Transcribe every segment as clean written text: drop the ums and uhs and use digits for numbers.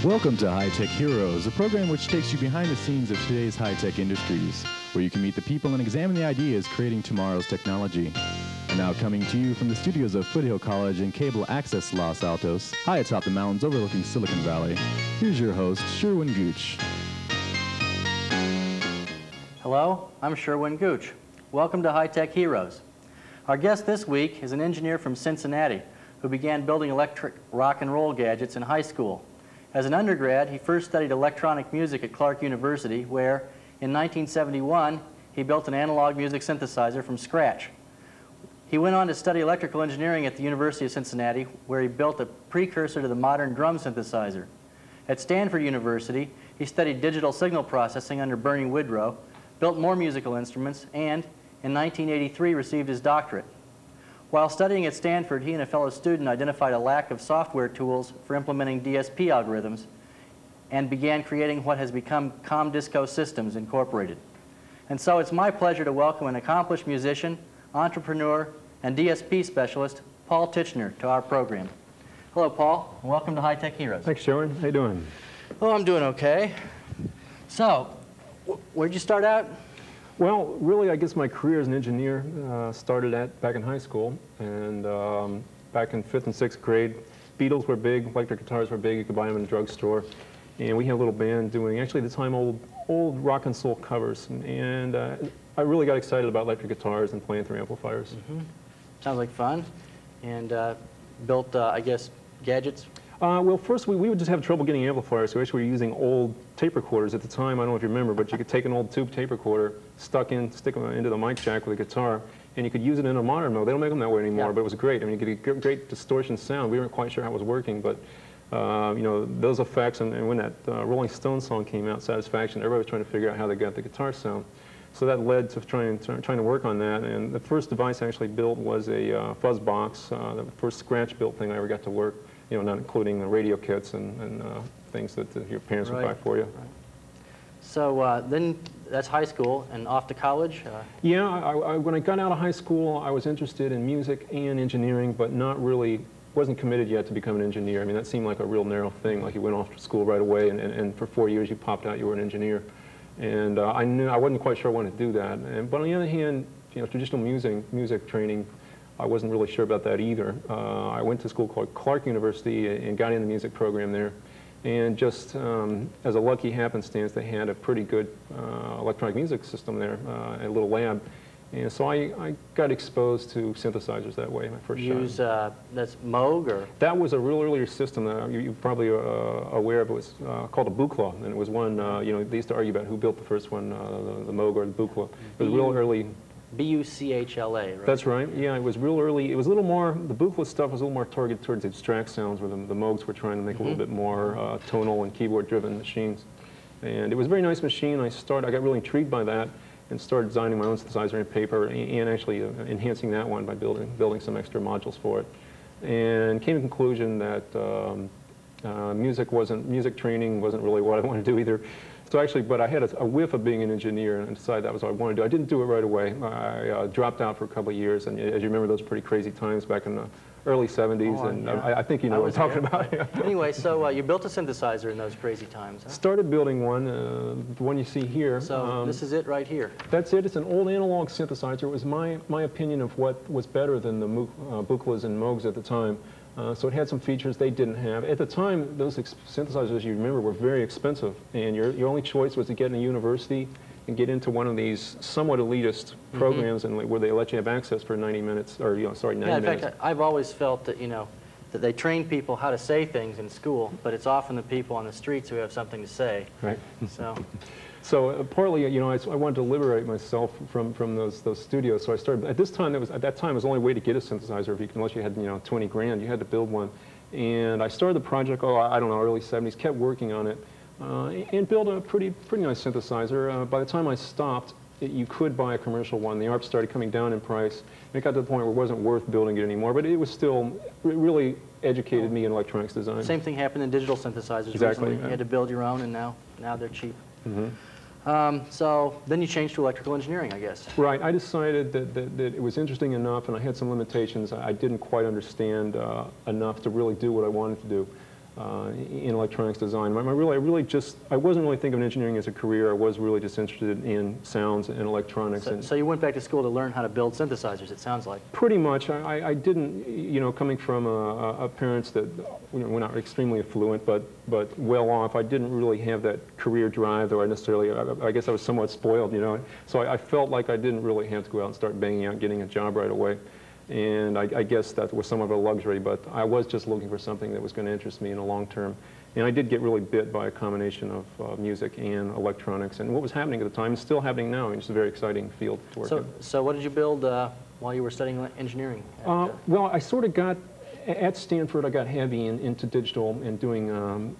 Welcome to High Tech Heroes, a program which takes you behind the scenes of today's high-tech industries, where you can meet the people and examine the ideas creating tomorrow's technology. And now coming to you from the studios of Foothill College in Cable Access Los Altos, high atop the mountains overlooking Silicon Valley, here's your host, Sherwin Gooch. Hello, I'm Sherwin Gooch. Welcome to High Tech Heroes. Our guest this week is an engineer from Cincinnati who began building electric rock and roll gadgets in high school. As an undergrad, he first studied electronic music at Clark University, where, in 1971, he built an analog music synthesizer from scratch. He went on to study electrical engineering at the University of Cincinnati, where he built a precursor to the modern drum synthesizer. At Stanford University, he studied digital signal processing under Bernie Woodrow, built more musical instruments, and, in 1983, received his doctorate. While studying at Stanford, he and a fellow student identified a lack of software tools for implementing DSP algorithms and began creating what has become ComDisco Systems Incorporated. And so it's my pleasure to welcome an accomplished musician, entrepreneur, and DSP specialist, Paul Titchener, to our program. Hello, Paul, and welcome to High Tech Heroes. Thanks, Sherwin. How you doing? Oh, I'm doing okay. So, where'd you start out? Well, really, I guess my career as an engineer started back in high school, and back in 5th and 6th grade, Beatles were big, electric guitars were big, you could buy them in a drugstore, and we had a little band doing, actually at the time, old rock and soul covers, and I really got excited about electric guitars and playing through amplifiers. Mm-hmm. Sounds like fun, and built, I guess, gadgets? Well, first we would just have trouble getting amplifiers, so actually we were using old tape recorders at the time. I don't know if you remember, but you could take an old tube tape recorder, stick them into the mic jack with a guitar, and you could use it in a modern mode. They don't make them that way anymore, but it was great. I mean, you could get great distortion sound. We weren't quite sure how it was working, but you know, those effects, and when that Rolling Stones song came out, Satisfaction, everybody was trying to figure out how they got the guitar sound. So that led to trying to work on that, and the first device I actually built was a fuzz box, the first scratch-built thing I ever got to work. You know, not including the radio kits and things that your parents would buy for you. Right. So then that's high school, and off to college? Yeah, when I got out of high school, I was interested in music and engineering, but wasn't committed yet to become an engineer. I mean, that seemed like a real narrow thing, like you went off to school right away, and for 4 years you popped out, you were an engineer. And I knew I wasn't quite sure I wanted to do that. But on the other hand, you know, traditional music training, I wasn't really sure about that either. I went to school called Clark University and got in the music program there. And just as a lucky happenstance, they had a pretty good electronic music system there, a little lab. And so I got exposed to synthesizers that way, my first shot. That's Moog, or? That was a real earlier system. You're probably aware of it. It was called a Buchla, and it was one, you know, they used to argue about who built the first one, the Moog or the Buchla. It was real early. B-U-C-H-L-A, right? That's right. Yeah, it was real early. It was a little more, the Buchla stuff was a little more targeted towards abstract sounds, where the Moogs were trying to make a little bit more tonal and keyboard-driven machines. And it was a very nice machine. I got really intrigued by that and started designing my own synthesizer in paper and actually enhancing that one by building some extra modules for it. And came to the conclusion that music training wasn't really what I wanted to do either. So actually, but I had a whiff of being an engineer and decided that was what I wanted to do. I didn't do it right away. I dropped out for a couple of years, and as you remember, those pretty crazy times back in the early 70s, and yeah. I think you know what I'm talking about. Anyway, so you built a synthesizer in those crazy times, huh? Started building one, the one you see here. So this is it right here. That's it. It's an old analog synthesizer. It was my opinion of what was better than the Buchlas and Moogs at the time. So it had some features they didn't have. At the time, those synthesizers, as you remember, were very expensive, and your only choice was to get in a university and get into one of these somewhat elitist programs, and where they let you have access for 90 minutes, or 90 minutes. In fact, I've always felt that, you know, that they train people how to say things in school, but it's often the people on the streets who have something to say. Right. So partly, you know, I wanted to liberate myself from those studios. So I started. At that time, it was the only way to get a synthesizer. Unless you had 20 grand, you had to build one. And I started the project. I don't know, early 70s. Kept working on it, and built a pretty nice synthesizer. By the time I stopped, you could buy a commercial one. The ARP started coming down in price. And it got to the point where it wasn't worth building it anymore. But it was still, it really educated me in electronics design. Same thing happened in digital synthesizers. Exactly. Recently. You had to build your own, and now they're cheap. So then you changed to electrical engineering, I guess. Right. I decided that it was interesting enough, and I had some limitations. I didn't quite understand enough to really do what I wanted to do. in electronics design. I wasn't really thinking of engineering as a career. I was really just interested in sounds and electronics. So you went back to school to learn how to build synthesizers, it sounds like. Pretty much. I didn't, coming from parents that were not extremely affluent, but well off, I didn't really have that career drive, though I guess I was somewhat spoiled, So I felt like I didn't really have to go out and start banging out getting a job right away. And I guess that was somewhat of a luxury, but I was just looking for something that was going to interest me in the long term. And I did get really bit by a combination of music and electronics. And what was happening at the time is still happening now. It's a very exciting field to work in. So what did you build while you were studying engineering? Well, I sort of got, at Stanford, I got heavy into digital and doing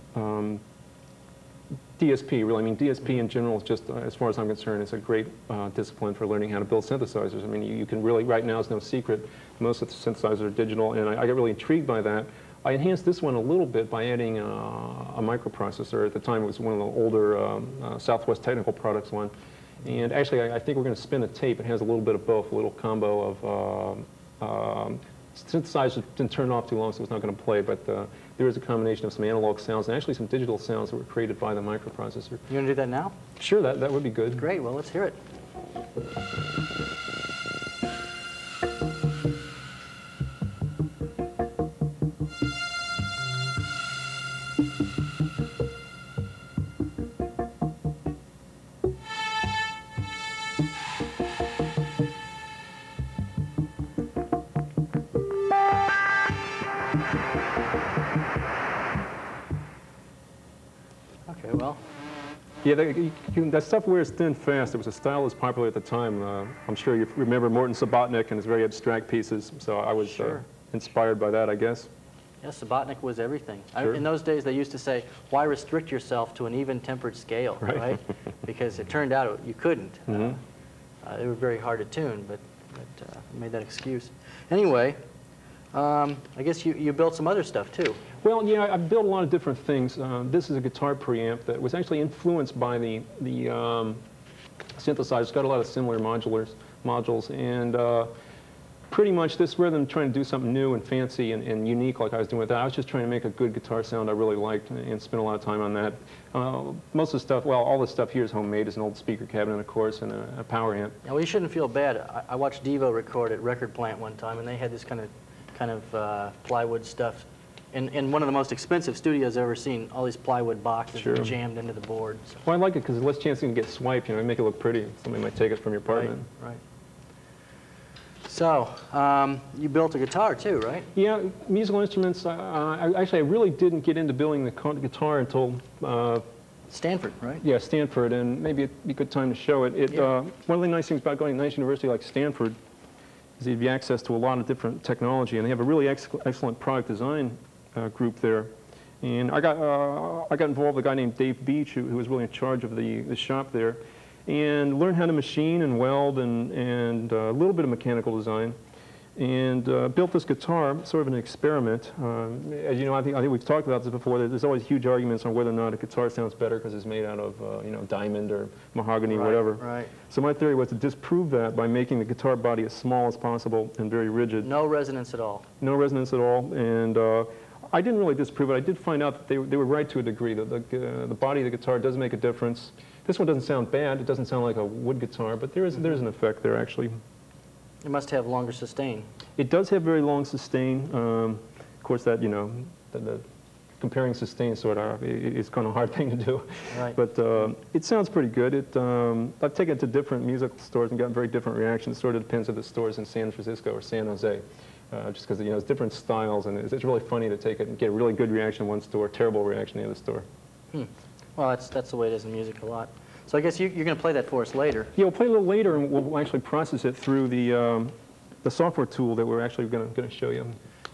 DSP, really. I mean, DSP in general is just, as far as I'm concerned, it's a great discipline for learning how to build synthesizers. I mean, you can really, right now, it's no secret, most of the synthesizers are digital, and I got really intrigued by that. I enhanced this one a little bit by adding a microprocessor. At the time, it was one of the older Southwest Technical Products one. And actually, I think we're going to spin a tape. It has a little bit of both, a little combo of synthesizer didn't turn off too long, so it's not going to play, but there is a combination of some analog sounds and actually some digital sounds that were created by the microprocessor. You want to do that now? Sure, that would be good. Great, well, let's hear it. Okay, well. Yeah, that stuff wears thin fast. It was a style that was popular at the time. I'm sure you remember Morton Subotnick and his very abstract pieces, so I was inspired by that, I guess. Yeah, Subotnick was everything. Sure. In those days, they used to say, why restrict yourself to an even-tempered scale, right? Because it turned out you couldn't. They were very hard to tune, but made that excuse. Anyway, I guess you built some other stuff, too. Well, yeah, I built a lot of different things. This is a guitar preamp that was actually influenced by the synthesizer. It's got a lot of similar modules, and pretty much this, rather than trying to do something new and fancy and unique like I was doing with that, I was just trying to make a good guitar sound I really liked and spent a lot of time on that. Most of the stuff, well, all the stuff here is homemade. It's an old speaker cabinet, of course, and a power amp. Yeah, well, you shouldn't feel bad. I watched Devo record at Record Plant one time, and they had this kind of plywood stuff. In one of the most expensive studios I've ever seen, all these plywood boxes jammed into the board. So. Well, I like it because there's less chance you can get swiped, make it look pretty. Somebody might take it from your apartment. Right. So, you built a guitar too, right? Yeah, musical instruments. Actually, I really didn't get into building the guitar until Stanford, right? Yeah, Stanford, and maybe it'd be a good time to show it. One of the nice things about going to a nice university like Stanford is you have access to a lot of different technology, and they have a really excellent product design group there. And I got involved with a guy named Dave Beach, who was really in charge of the shop there, and learned how to machine and weld and a little bit of mechanical design, and built this guitar, sort of an experiment. As you know, I think we've talked about this before. There's always huge arguments on whether or not a guitar sounds better because it's made out of diamond or mahogany, whatever. Right. So my theory was to disprove that by making the guitar body as small as possible and very rigid. No resonance at all. No resonance at all, and I didn't really disprove it. I did find out that they were right to a degree, that the body of the guitar does make a difference. This one doesn't sound bad. It doesn't sound like a wood guitar, but there's an effect there, actually. It must have longer sustain. It does have very long sustain. Of course, that, the comparing sustain sort of is kind of a hard thing to do. Right. But it sounds pretty good. I've taken it to different music stores and gotten very different reactions. It sort of depends if the store's in San Francisco or San Jose. Just because it's different styles, and it's really funny to take it and get a really good reaction in one store, terrible reaction in the other store. Well, that's the way it is in music a lot. So I guess you're going to play that for us later. Yeah, we'll play a little later, and we'll actually process it through the software tool that we're actually going to show you.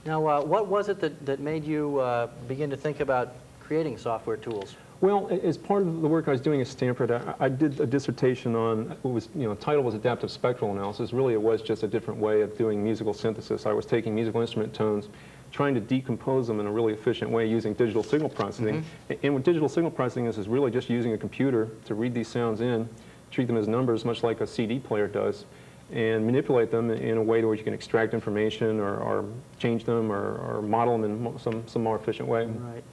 Now, what was it that made you begin to think about creating software tools? Well, as part of the work I was doing at Stanford, I did a dissertation on what was, the title was Adaptive Spectral Analysis. Really, it was just a different way of doing musical synthesis. I was taking musical instrument tones, trying to decompose them in a really efficient way using digital signal processing. And with digital signal processing, this is really just using a computer to read these sounds in, treat them as numbers, much like a CD player does, and manipulate them in a way where you can extract information or change them or model them in some more efficient way. Right.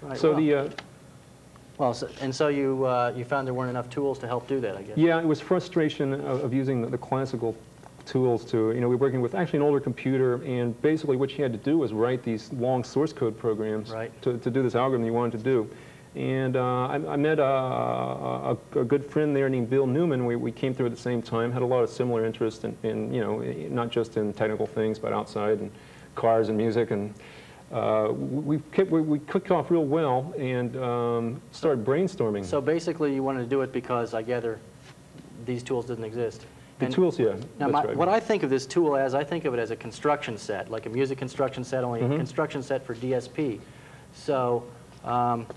Right. So so you found there weren't enough tools to help do that, I guess. Yeah, it was frustration of using the classical tools to, we were working with actually an older computer, and basically what you had to do was write these long source code programs to do this algorithm you wanted to do. And I met a good friend there named Bill Newman. We came through at the same time, had a lot of similar interest in not just in technical things, but outside and cars and music. And we kicked off real well and started brainstorming. So basically you wanted to do it because I gather these tools didn't exist. The tools, yeah. Now, right. what I think of this tool as, I think of it as a construction set, like a music construction set, only a construction set for DSP. So I'm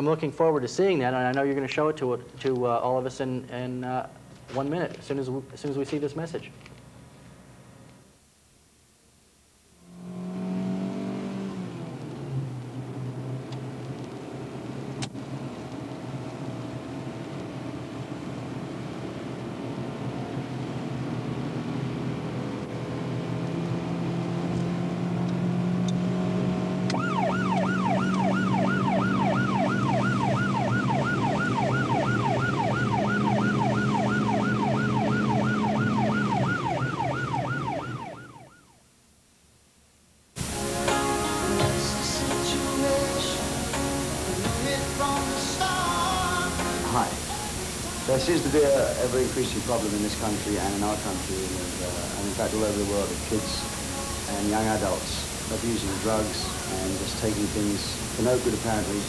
looking forward to seeing that, and I know you're going to show it to all of us in 1 minute, as soon as we see this message. There seems to be a ever-increasing problem in this country and in our country, and in fact all over the world, of kids and young adults abusing drugs and just taking things for no good apparently,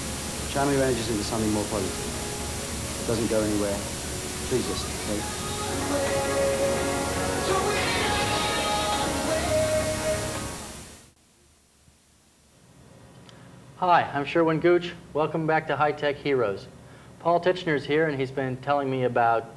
channeling your energies into something more positive. It doesn't go anywhere. Please listen, okay? Hi, I'm Sherwin Gooch. Welcome back to High Tech Heroes. Paul Titchener is here, and he's been telling me about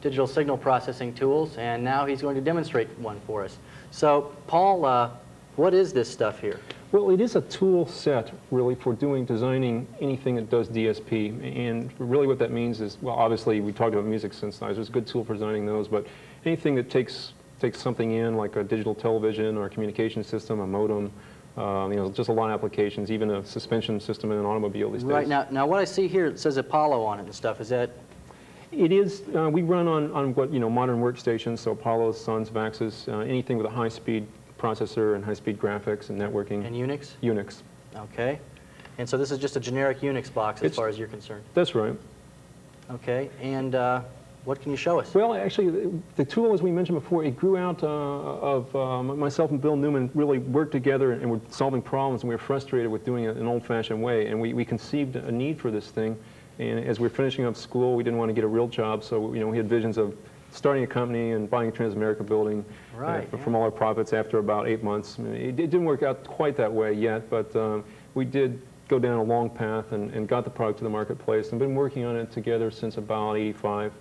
digital signal processing tools, and now he's going to demonstrate one for us. So, Paul, what is this stuff here? Well, it is a tool set, really, for designing anything that does DSP. And really what that means is, well, obviously, we talked about music synthesizers. It's a good tool for designing those, but anything that takes something in, like a digital television or a communication system, a modem, just a lot of applications, even a suspension system in an automobile these days. Right, now what I see here, it says Apollo on it and stuff, is that? It is, we run on what, modern workstations, so Apollos, Suns, Vaxes, anything with a high-speed processor and high-speed graphics and networking. And Unix? Unix. Okay. And so this is just a generic Unix box as far as you're concerned? That's right. Okay, and what can you show us? Well, actually, the tool, as we mentioned before, it grew out of myself and Bill Newman really worked together and were solving problems, and we were frustrated with doing it an old-fashioned way. And we conceived a need for this thing. And as we were finishing up school, we didn't want to get a real job, so we had visions of starting a company and buying a Transamerica building from all our profits after about 8 months. I mean, it didn't work out quite that way yet, but we did go down a long path and got the product to the marketplace and been working on it together since about '85.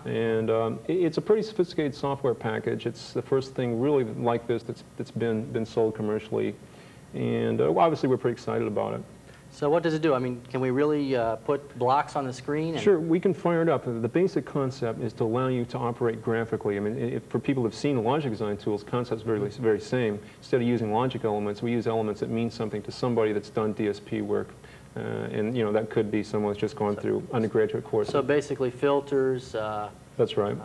And it's a pretty sophisticated software package. It's the first thing really like this that's been sold commercially. And obviously we're pretty excited about it. So what does it do? I mean, can we really put blocks on the screen? Sure, we can fire it up. The basic concept is to allow you to operate graphically. I mean, for people who've seen logic design tools, the concept's very same. Instead of using logic elements, we use elements that mean something to somebody that's done DSP work. And that could be someone that's just gone through undergraduate courses. So basically filters. That's right.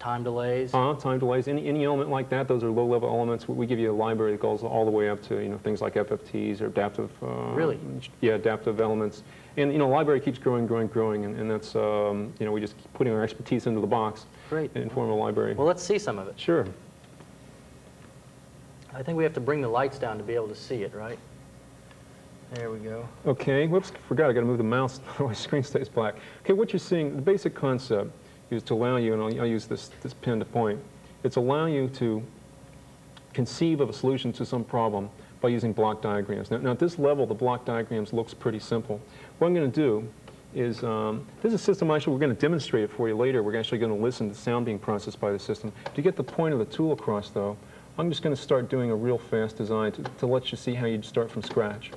Time delays. Time delays. Any element like that, those are low-level elements. We give you a library that goes all the way up to things like FFTs or adaptive. Really? Yeah, adaptive elements. And the library keeps growing, and that's we just keep putting our expertise into the box. Great. And form a library. Well, let's see some of it. Sure. I think we have to bring the lights down to be able to see it, right? There we go. Okay, whoops, forgot I got to move the mouse, otherwise the screen stays black. Okay, what you're seeing, the basic concept is to allow you, and I'll use this pen to point, it's allowing you to conceive of a solution to some problem by using block diagrams. Now at this level, the block diagrams looks pretty simple. What I'm going to do is, this is a system we're going to demonstrate it for you later. We're actually going to listen to sound being processed by the system. To get the point of the tool across, though, I'm just going to start doing a real fast design to let you see how you'd start from scratch.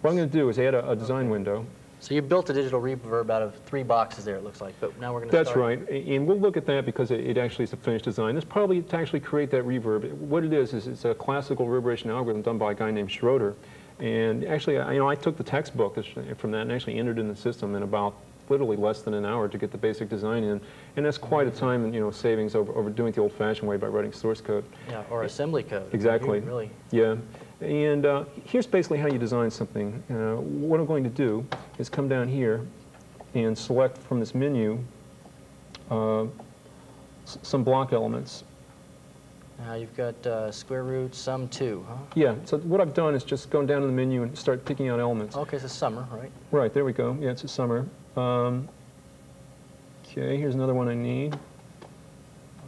What I'm going to do is add a design window. So you built a digital reverb out of 3 boxes there, it looks like, but now we're going to That's right, and we'll look at that because it actually is a finished design. This probably to actually create that reverb. What it is it's a classical reverberation algorithm done by a guy named Schroeder, And actually, I took the textbook from that and actually entered in the system in about literally less than an hour to get the basic design in. And that's quite a time savings over doing it the old-fashioned way by writing source code. Yeah, or assembly code. Exactly. Really. Yeah. And here's basically how you design something. What I'm going to do is come down here and select from this menu some block elements. Now you've got square root, sum 2, huh? Yeah, so what I've done is just gone down to the menu and start picking out elements. Okay, it's a summer, right? Right, there we go. Yeah, it's a summer. Okay, here's another one I need.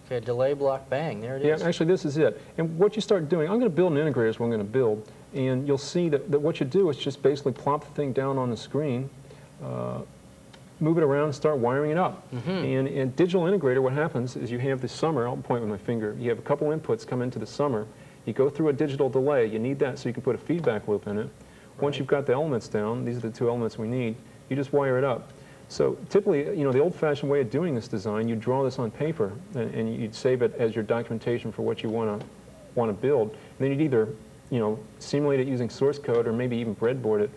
Okay, delay block, bang, there it is. Yeah, actually this is it. And what you start doing, I'm going to build an integrator is what I'm going to build. And you'll see that what you do is just basically plop the thing down on the screen, move it around and start wiring it up. And in Digital Integrator, what happens is you have the summer, I'll point with my finger, you have a couple inputs come into the summer, you go through a digital delay, you need that so you can put a feedback loop in it. Once you've got the elements down, these are the two elements we need, you just wire it up. So typically, the old-fashioned way of doing this design, you draw this on paper and you'd save it as your documentation for what you want to build. And then you'd either, simulate it using source code or maybe even breadboard it.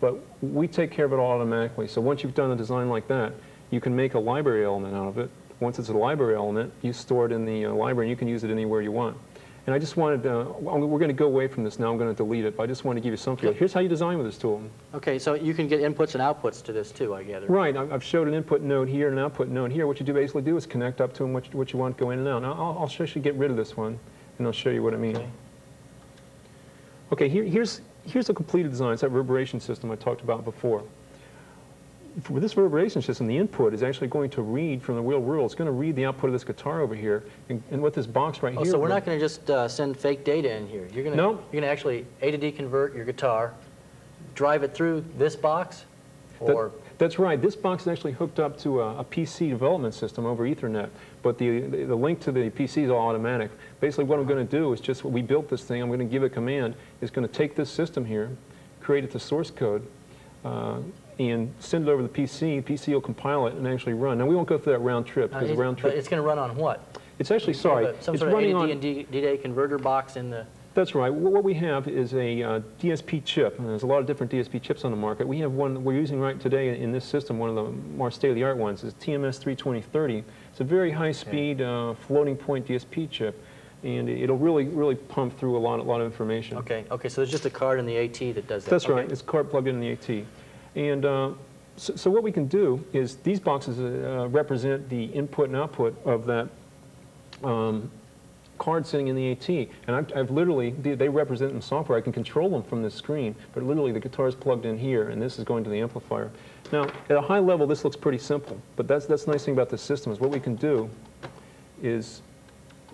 But we take care of it all automatically. So once you've done a design like that, you can make a library element out of it. Once it's a library element, you store it in the library and you can use it anywhere you want. And I just wanted we're going to go away from this now, I'm going to delete it, but I just wanted to give you some feel. Here's how you design with this tool. Okay, so you can get inputs and outputs to this too, I gather. Right, I've showed an input node here and an output node here. What you basically do is connect up to them what you want to go in and out. Now I'll actually get rid of this one and I'll show you what I mean. Okay, here's a completed design. It's that reverberation system I talked about before. For this reverberation system, the input is actually going to read from the real world. It's going to read the output of this guitar over here, and what this box right here. So we're not going to just send fake data in here. You're going to actually A to D convert your guitar, drive it through this box, or that's right. This box is actually hooked up to a PC development system over Ethernet, but the link to the PC is all automatic. Basically, what I'm going to do is just we built this thing. I'm going to give a command. It's going to take this system here, create it to source code. And send it over to the PC. The PC will compile it and actually run. Now we won't go through that round trip because the round trip. But it's going to run on what? It's actually some it's sort running of A to D and D converter box in the. That's right. What we have is a DSP chip, and there's a lot of different DSP chips on the market. We have one we're using right today in this system. One of the more state-of-the-art ones is TMS 32030. It's a very high-speed floating point DSP chip, and it'll really pump through a lot of information. Okay. So there's just a card in the AT that does that. That's right. It's a card plugged in the AT. And so what we can do is these boxes represent the input and output of that card sitting in the AT. And I've literally, they represent them software. I can control them from this screen, but literally the guitar is plugged in here, and this is going to the amplifier. Now, at a high level, this looks pretty simple, but that's the nice thing about this system is what we can do is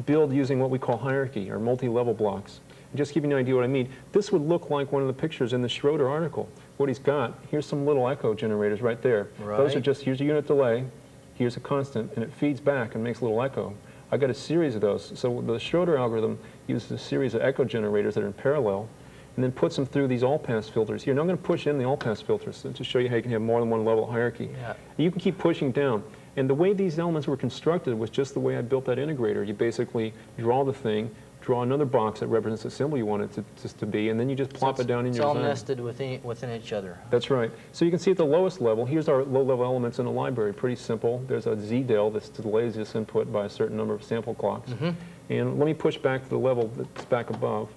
build using what we call hierarchy, or multi-level blocks. And just to give you an idea what I mean, this would look like one of the pictures in the Schroeder article. What he's got, here's some little echo generators right there. Right. Those are just, here's a unit delay, here's a constant, and it feeds back and makes a little echo. I've got a series of those. So the Schroeder algorithm uses a series of echo generators that are in parallel, and then puts them through these all-pass filters. Here, now I'm going to push in the all-pass filters to show you how you can have more than one level of hierarchy. Yeah. You can keep pushing down. And the way these elements were constructed was just the way I built that integrator. You basically draw the thing, draw another box that represents the symbol you want it to be, and then you just plop it down in your design. It's all nested within each other. That's right. So you can see at the lowest level, here's our low-level elements in the library. Pretty simple. There's a Z-del that delays this input by a certain number of sample clocks. And let me push back to the level that's back above.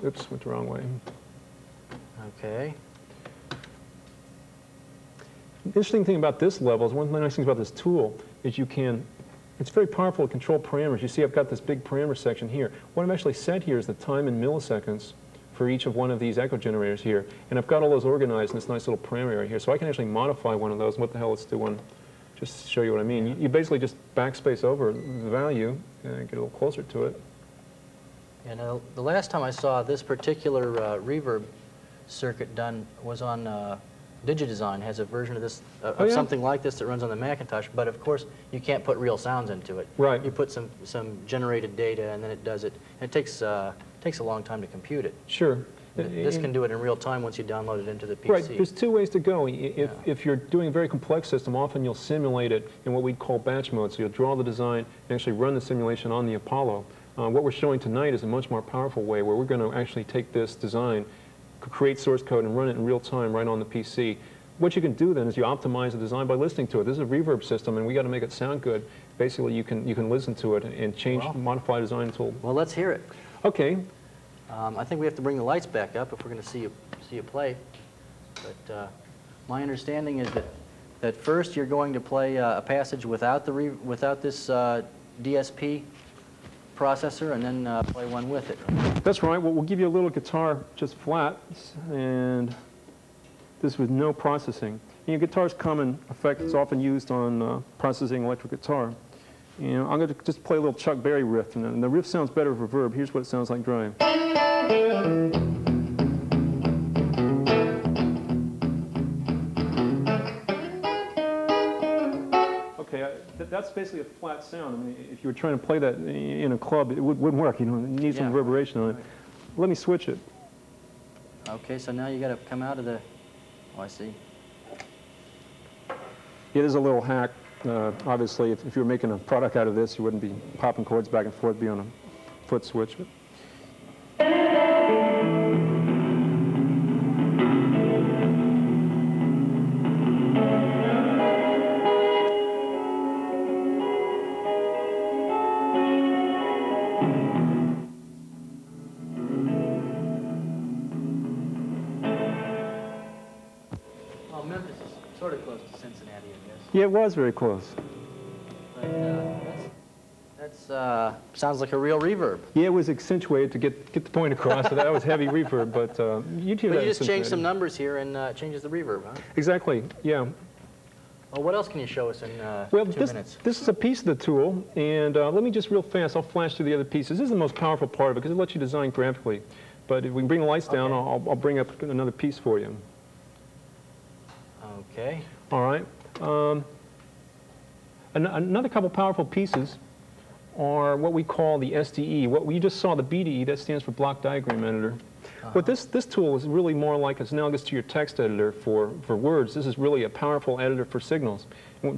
Oops, went the wrong way. Okay. The interesting thing about this level is one of the nice things about this tool is you can, it's very powerful to control parameters. You see I've got this big parameter section here. What I've actually set here is the time in milliseconds for each of one of these echo generators here. And I've got all those organized in this nice little parameter area here. So I can actually modify one of those. What the hell, let's do one, just to show you what I mean. You basically just backspace over the value and get a little closer to it. And the last time I saw this particular reverb circuit done was on DigiDesign. Has a version of this, something like this that runs on the Macintosh, but of course you can't put real sounds into it. Right. You put some generated data and then it does it. And it takes a long time to compute it. Sure. This can do it in real time once you download it into the PC. Right. There's two ways to go. If you're doing a very complex system, often you'll simulate it in what we'd call batch mode. So you'll draw the design and actually run the simulation on the Apollo. What we're showing tonight is a much more powerful way where we're going to actually take this design, create source code, and run it in real time right on the PC. What you can do then is you optimize the design by listening to it. This is a reverb system, and we got to make it sound good. Basically, you can listen to it and change, modify design tool. Well, let's hear it. Okay. I think we have to bring the lights back up if we're going to see you play. But my understanding is that first you're going to play a passage without this DSP processor, and then play one with it. That's right. Well, we'll give you a little guitar just flat, and this with no processing. Guitar's common effect. It's often used on processing electric guitar. I'm going to just play a little Chuck Berry riff, and the riff sounds better with reverb. Here's what it sounds like dry. Okay, that's basically a flat sound. I mean, if you were trying to play that in a club, it wouldn't work. You need some reverberation on it. Let me switch it. Okay, so now you got to come out of the. Oh, I see. It is a little hack. Obviously, if you were making a product out of this, you wouldn't be popping chords back and forth, be on a foot switch. Oh, Memphis is sort of close to Cincinnati, I guess. Yeah, it was very close. But sounds like a real reverb. Yeah, it was accentuated to get the point across, so that was heavy reverb, but you just changed some numbers here and it changes the reverb, huh? Exactly, yeah. Well, what else can you show us in 2 minutes? This is a piece of the tool, and let me just real fast, I'll flash through the other pieces. This is the most powerful part of it because it lets you design graphically. But if we can bring the lights down, I'll bring up another piece for you. Okay. All right. Another couple powerful pieces are what we call the SDE. What we just saw, the BDE, that stands for Block Diagram Editor. But this tool is really more like it's analogous to your text editor for words. This is really a powerful editor for signals.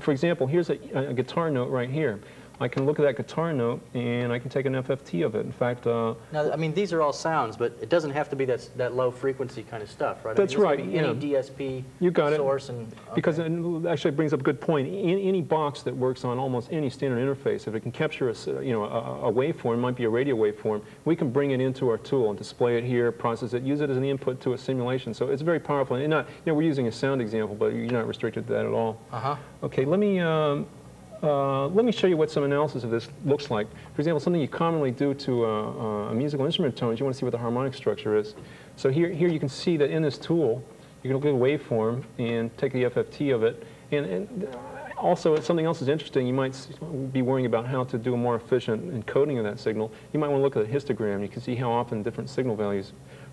For example, here's a guitar note right here. I can look at that guitar note and I can take an FFT of it. In fact, now, I mean, these are all sounds, but it doesn't have to be that low frequency kind of stuff, right? That's right. Any DSP you got source it. And because it actually brings up a good point. Any box that works on almost any standard interface, if it can capture a waveform, it might be a radio waveform, we can bring it into our tool and display it here, process it, use it as an input to a simulation. So it's very powerful. And not, we're using a sound example, but you're not restricted to that at all. Okay, let me show you what some analysis of this looks like. For example, something you commonly do to a musical instrument tone is you want to see what the harmonic structure is. So here you can see that in this tool, you can look at a waveform and take the FFT of it. And also, if something else is interesting, you might be worrying about how to do a more efficient encoding of that signal. You might want to look at a histogram. You can see how often different signal values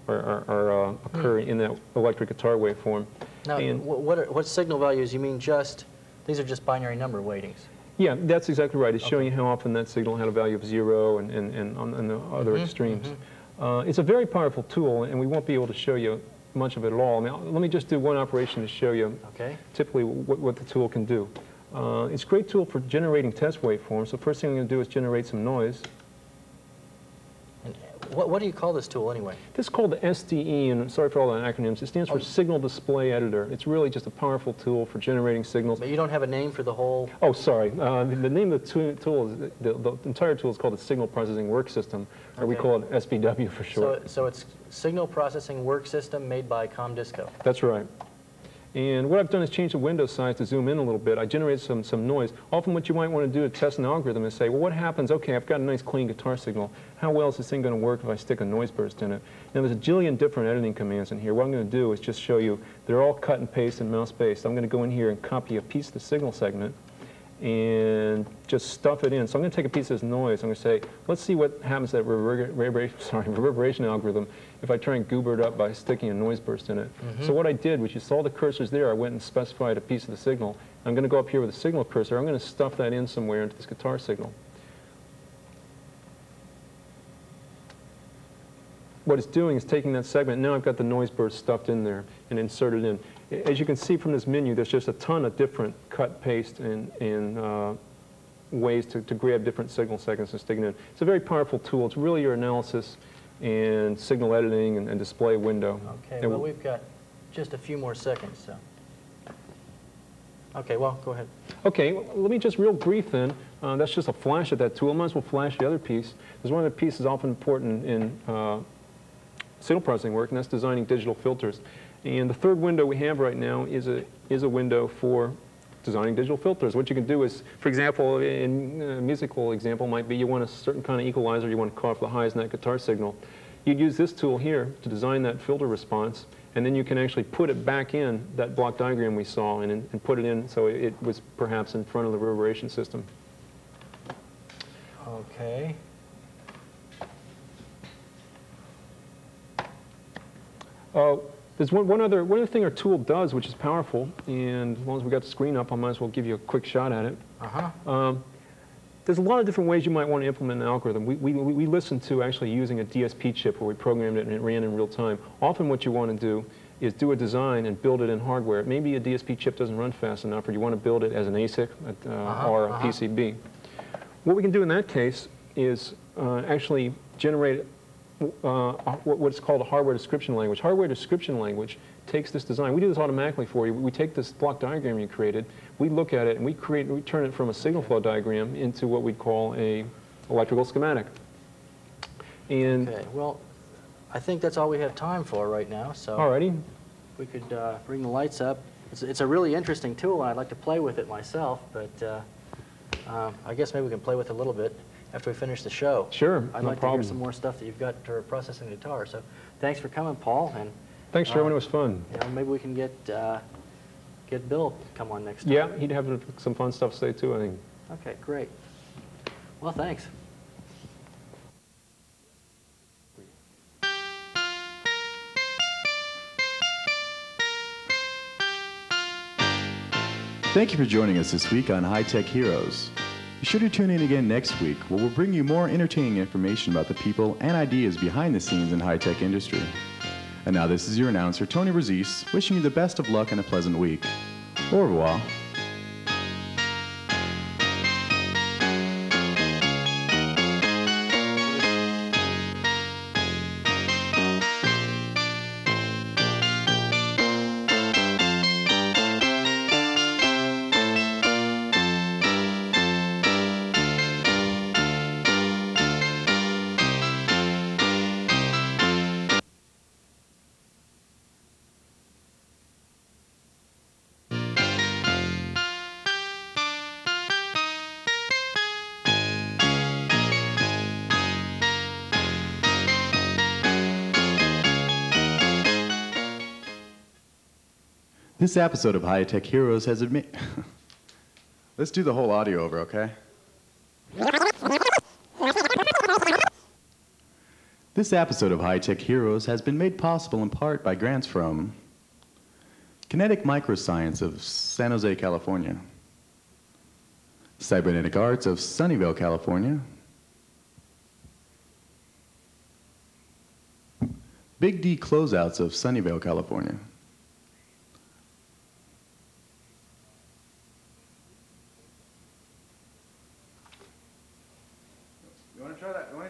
are occurring in that electric guitar waveform. Now, what signal values? You mean these are just binary number weightings? Yeah, that's exactly right. It's showing you how often that signal had a value of 0 and on the other extremes. It's a very powerful tool, and we won't be able to show you much of it at all. Now, let me just do one operation to show you typically what the tool can do. It's a great tool for generating test waveforms. So first thing I'm going to do is generate some noise. What do you call this tool anyway? This is called the SDE, and sorry for all the acronyms. It stands for Signal Display Editor. It's really just a powerful tool for generating signals. But you don't have a name for the whole? Oh, sorry. The name of the tool is, the entire tool is called the Signal Processing Worksystem, or we call it SPW for short. So it's Signal Processing Worksystem made by ComDisco. That's right. And what I've done is change the window size to zoom in a little bit. I generated some noise. Often what you might want to do to test an algorithm is say, well, what happens? Okay, I've got a nice clean guitar signal. How well is this thing going to work if I stick a noise burst in it? Now, there's a jillion different editing commands in here. What I'm going to do is just show you they're all cut and paste and mouse based. I'm going to go in here and copy a piece of the signal segment and just stuff it in. So I'm going to take a piece of this noise. I'm going to say, let's see what happens to that reverberation algorithm if I try and goober it up by sticking a noise burst in it. So what I did, which you saw the cursors there, I went and specified a piece of the signal. I'm going to go up here with a signal cursor. I'm going to stuff that in somewhere into this guitar signal. What it's doing is taking that segment. Now I've got the noise burst stuffed in there and inserted in. As you can see from this menu, there's just a ton of different cut, paste, and ways to grab different signal segments and stick it in. It's a very powerful tool. It's really your analysis and signal editing and display window. Okay, well, we've got just a few more seconds, so. Okay, well, go ahead. Okay, well, let me just real brief then. That's just a flash of that tool. I might as well flash the other piece. There's one of the pieces often important in signal processing work, and that's designing digital filters. And the third window we have right now is a window for designing digital filters. What you can do is, for example, in a musical example might be you want a certain kind of equalizer, you want to cut off the highs in that guitar signal. You'd use this tool here to design that filter response, and then you can actually put it back in that block diagram we saw and put it in so it was perhaps in front of the reverberation system. Okay. There's one other thing our tool does, which is powerful, and as long as we got the screen up, I might as well give you a quick shot at it. There's a lot of different ways you might want to implement an algorithm. We listened to actually using a DSP chip where we programmed it and it ran in real time. Often what you want to do is do a design and build it in hardware. Maybe a DSP chip doesn't run fast enough, or you want to build it as an ASIC or a PCB. What we can do in that case is actually generate what's called a hardware description language. Hardware description language takes this design. We do this automatically for you. We take this block diagram you created, we look at it, and we turn it from a signal flow diagram into what we'd call a electrical schematic. And okay, well, I think that's all we have time for right now. So alrighty. We could bring the lights up. It's a really interesting tool, and I'd like to play with it myself, but I guess maybe we can play with it a little bit after we finish the show. Sure, I'd like to hear some more stuff that you've got for processing the guitar. So thanks for coming, Paul. And thanks, Sherwin. It was fun. You know, maybe we can get Bill to come on next time. Yeah, he'd have some fun stuff to say too, I think. Okay, great. Well, thanks. Thank you for joining us this week on High Tech Heroes. Be sure to tune in again next week, where we'll bring you more entertaining information about the people and ideas behind the scenes in high-tech industry. And now this is your announcer, Tony Brazis, wishing you the best of luck and a pleasant week. Au revoir. This episode of High Tech Heroes has admit. Let's do the whole audio over, okay? This episode of High Tech Heroes has been made possible in part by grants from Kinetic Microscience of San Jose, California, CyberneticArts of Sunnyvale, California, Big D Closeouts of Sunnyvale, California,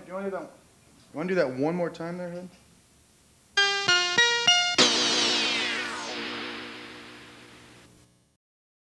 You want to do that one more time there, Hud?